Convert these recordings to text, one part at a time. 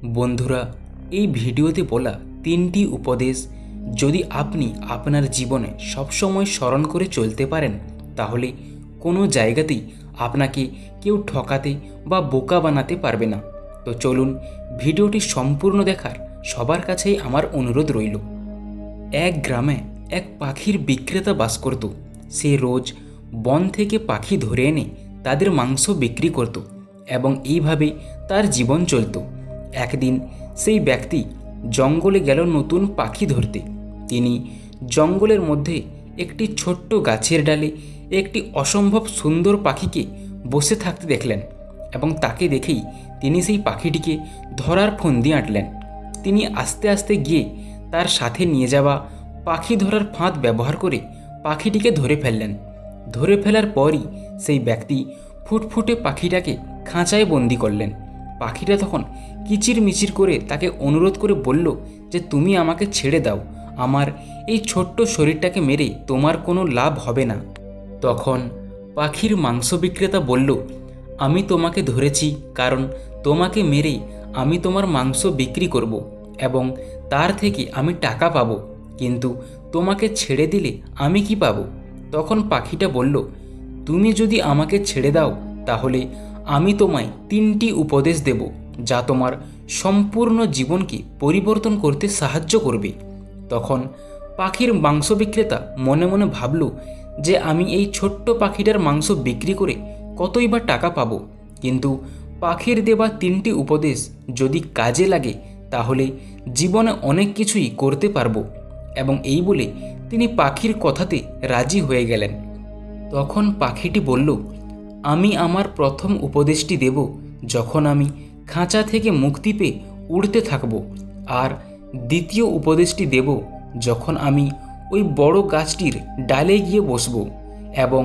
বন্ধুরা, এই ভিডিওতে বলা তিনটি উপদেশ যদি আপনি আপনার জীবনে সবসময় স্মরণ করে চলতে পারেন, তাহলে কোনো জায়গাতেই আপনাকে কেউ ঠকাতে বা বোকা বানাতে পারবে না। তো চলুন ভিডিওটি সম্পূর্ণ দেখার সবার কাছেই আমার অনুরোধ রইল। এক গ্রামে এক পাখির বিক্রেতা বাস করত। সে রোজ বন থেকে পাখি ধরে এনে তাদের মাংস বিক্রি করত এবং এইভাবে তার জীবন চলত। একদিন সেই ব্যক্তি জঙ্গলে গেল নতুন পাখি ধরতে। তিনি জঙ্গলের মধ্যে একটি ছোট্ট গাছের ডালে একটি অসম্ভব সুন্দর পাখিকে বসে থাকতে দেখলেন এবং তাকে দেখেই তিনি সেই পাখিটিকে ধরার ফন্দি আঁটলেন। তিনি আস্তে আস্তে গিয়ে তার সাথে নিয়ে যাওয়া পাখি ধরার ফাঁদ ব্যবহার করে পাখিটিকে ধরে ফেললেন। ধরে ফেলার পরই সেই ব্যক্তি ফুটফুটে পাখিটাকে খাঁচায় বন্দি করলেন। পাখিটা তখন কিচিরমিচির করে তাকে অনুরোধ করে বলল যে, তুমি আমাকে ছেড়ে দাও, আমার এই ছোট্ট শরীরটাকে মেরে তোমার কোনো লাভ হবে না। তখন পাখির মাংস বিক্রেতা বলল, আমি তোমাকে ধরেছি কারণ তোমাকে মেরে আমি তোমার মাংস বিক্রি করব এবং তার থেকে আমি টাকা পাবো, কিন্তু তোমাকে ছেড়ে দিলে আমি কি পাবো? তখন পাখিটা বলল, তুমি যদি আমাকে ছেড়ে দাও তাহলে আমি তোমায় তিনটি উপদেশ দেব, যা তোমার সম্পূর্ণ জীবনকে পরিবর্তন করতে সাহায্য করবে। তখন পাখির মাংস বিক্রেতা মনে মনে ভাবল যে, আমি এই ছোট্ট পাখিটার মাংস বিক্রি করে কতই বা টাকা পাবো, কিন্তু পাখির দেওয়া তিনটি উপদেশ যদি কাজে লাগে তাহলে জীবনে অনেক কিছুই করতে পারবো। এবং এই বলে তিনি পাখির কথাতে রাজি হয়ে গেলেন। তখন পাখিটি বলল, আমি আমার প্রথম উপদেশটি দেব যখন আমি খাঁচা থেকে মুক্তি পেয়ে উড়তে থাকব, আর দ্বিতীয় উপদেশটি দেব যখন আমি ওই বড় গাছটির ডালে গিয়ে বসব, এবং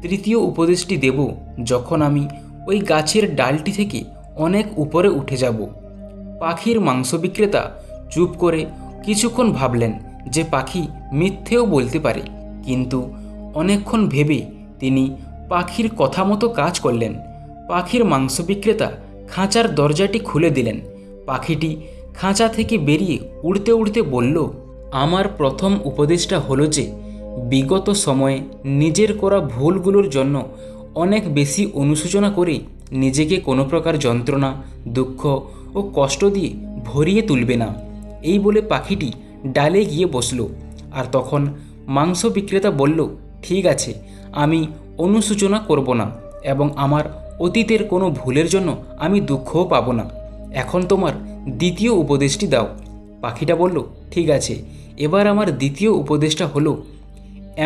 তৃতীয় উপদেশটি দেব যখন আমি ওই গাছের ডালটি থেকে অনেক উপরে উঠে যাব। পাখির মাংস বিক্রেতা চুপ করে কিছুক্ষণ ভাবলেন যে পাখি মিথ্যেও বলতে পারে, কিন্তু অনেকক্ষণ ভেবে তিনি পাখির কথা মতো কাজ করলেন। পাখির মাংস বিক্রেতা খাঁচার দরজাটি খুলে দিলেন। পাখিটি খাঁচা থেকে বেরিয়ে উড়তে উড়তে বলল, আমার প্রথম উপদেশটা হলো যে বিগত সময়ে নিজের করা ভুলগুলোর জন্য অনেক বেশি অনুশোচনা করে নিজেকে কোনো প্রকার যন্ত্রণা, দুঃখ ও কষ্ট দিয়ে ভরিয়ে তুলবে না। এই বলে পাখিটি ডালে গিয়ে বসল। আর তখন মাংস বিক্রেতা বলল, ঠিক আছে, আমি অনুশোচনা করব না এবং আমার অতীতের কোনো ভুলের জন্য আমি দুঃখও পাবো না। এখন তোমার দ্বিতীয় উপদেশটি দাও। পাখিটা বলল, ঠিক আছে, এবার আমার দ্বিতীয় উপদেশটা হলো,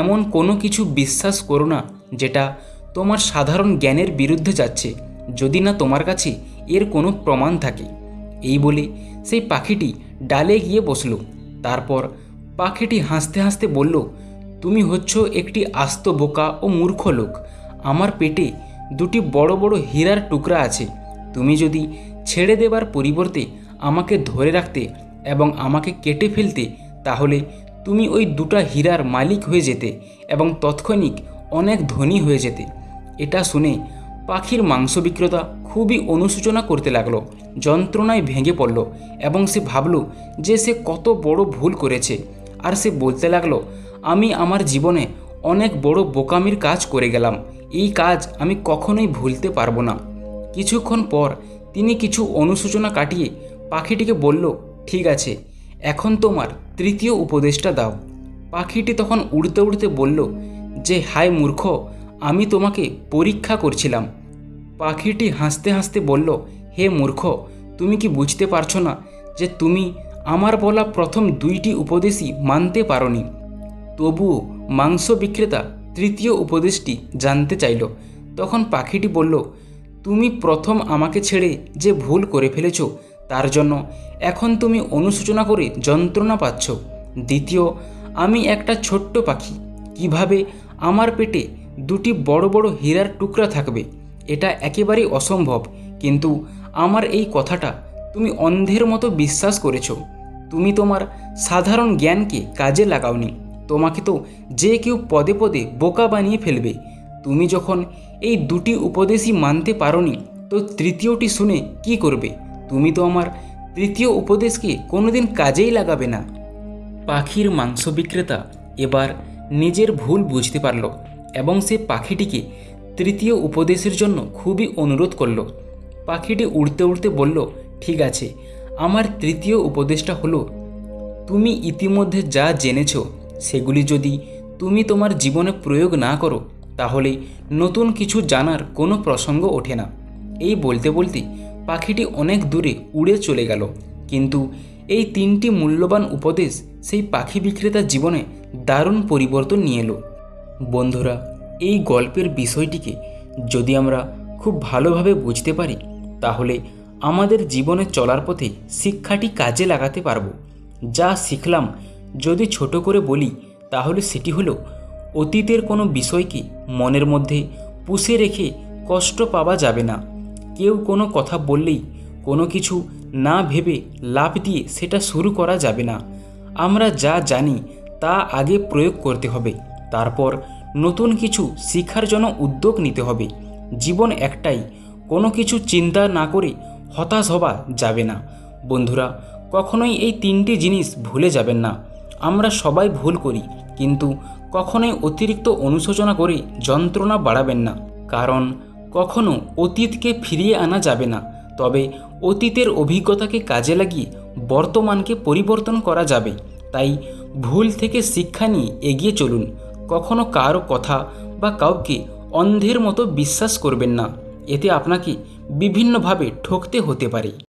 এমন কোনো কিছু বিশ্বাস করো না যেটা তোমার সাধারণ জ্ঞানের বিরুদ্ধে যাচ্ছে, যদি না তোমার কাছে এর কোনো প্রমাণ থাকে। এই বলে সেই পাখিটি ডালে গিয়ে বসল। তারপর পাখিটি হাসতে হাসতে বলল, তুমি হচ্ছ একটি আস্ত বোকা ও মূর্খ লোক। আমার পেটে দুটি বড় বড় হীরার টুকরা আছে। তুমি যদি ছেড়ে দেবার পরিবর্তে আমাকে ধরে রাখতে এবং আমাকে কেটে ফেলতে, তাহলে তুমি ওই দুটা হীরার মালিক হয়ে যেতে এবং তৎক্ষণিক অনেক ধনী হয়ে যেতে। এটা শুনে পাখির মাংস বিক্রেতা খুবই অনুশোচনা করতে লাগলো, যন্ত্রণায় ভেঙে পড়ল এবং সে ভাবল যে সে কত বড় ভুল করেছে। আর সে বলতে লাগলো, আমি আমার জীবনে অনেক বড় বোকামির কাজ করে গেলাম, এই কাজ আমি কখনোই ভুলতে পারবো না। কিছুক্ষণ পর তিনি কিছু অনুশোচনা কাটিয়ে পাখিটিকে বলল, ঠিক আছে, এখন তোমার তৃতীয় উপদেশটা দাও। পাখিটি তখন উড়তে উড়তে বলল যে, হায় মূর্খ, আমি তোমাকে পরীক্ষা করছিলাম। পাখিটি হাসতে হাসতে বলল, হে মূর্খ, তুমি কি বুঝতে পারছো না যে তুমি আমার বলা প্রথম দুইটি উপদেশই মানতে পারোনি? তবুও মাংস বিক্রেতা তৃতীয় উপদেশটি জানতে চাইল। তখন পাখিটি বলল, তুমি প্রথম আমাকে ছেড়ে যে ভুল করে ফেলেছ তার জন্য এখন তুমি অনুশোচনা করে যন্ত্রণা পাচ্ছ। দ্বিতীয়, আমি একটা ছোট্ট পাখি, কিভাবে আমার পেটে দুটি বড় বড় হীরার টুকরা থাকবে? এটা একেবারেই অসম্ভব। কিন্তু আমার এই কথাটা তুমি অন্ধের মতো বিশ্বাস করেছ। তুমি তোমার সাধারণ জ্ঞানকে কাজে লাগাওনি। তোমাকে তো যে কেউ পদে পদে বোকা বানিয়ে ফেলবে। তুমি যখন এই দুটি উপদেশই মানতে পারোনি, তো তৃতীয়টি শুনে কি করবে? তুমি তো আমার তৃতীয় উপদেশকে কোনোদিন কাজেই লাগাবে না। পাখির মাংস বিক্রেতা এবার নিজের ভুল বুঝতে পারল এবং সে পাখিটিকে তৃতীয় উপদেশের জন্য খুবই অনুরোধ করল। পাখিটি উড়তে উড়তে বলল, ঠিক আছে, আমার তৃতীয় উপদেশটা হলো, তুমি ইতিমধ্যে যা জেনেছ সেগুলি যদি তুমি তোমার জীবনে প্রয়োগ না করো তাহলে নতুন কিছু জানার কোনো প্রসঙ্গ ওঠে না। এই বলতে বলতে পাখিটি অনেক দূরে উড়ে চলে গেল, কিন্তু এই তিনটি মূল্যবান উপদেশ সেই পাখি বিক্রেতার জীবনে দারুণ পরিবর্তন নিয়ে এলো। বন্ধুরা, এই গল্পের বিষয়টিকে যদি আমরা খুব ভালোভাবে বুঝতে পারি তাহলে আমাদের জীবনে চলার পথে শিক্ষাটি কাজে লাগাতে পারবো। যা শিখলাম যদি ছোট করে বলি তাহলে সেটি হলো, অতীতের কোনো বিষয়কে মনের মধ্যে পুষে রেখে কষ্ট পাওয়া যাবে না। কেউ কোনো কথা বললেই কোনো কিছু না ভেবে লাফ দিয়ে সেটা শুরু করা যাবে না। আমরা যা জানি তা আগে প্রয়োগ করতে হবে, তারপর নতুন কিছু শেখার জন্য উদ্যোগ নিতে হবে। জীবন একটাই, কোনো কিছু চিন্তা না করে হতাশ হওয়া যাবে না। বন্ধুরা, কখনোই এই তিনটি জিনিস ভুলে যাবেন না। আমরা সবাই ভুল করি, কিন্তু কখনোই অতিরিক্ত অনুশোচনা করে যন্ত্রণা বাড়াবেন না, কারণ কখনো অতীতকে ফিরিয়ে আনা যাবে না, তবে অতীতের অভিজ্ঞতাকে কাজে লাগিয়ে বর্তমানকে পরিবর্তন করা যাবে। তাই ভুল থেকে শিক্ষা নিয়ে এগিয়ে চলুন। কখনো কারো কথা বা কাউকে অন্ধের মতো বিশ্বাস করবেন না, এতে আপনাকে বিভিন্নভাবে ঠকতে হতে পারে।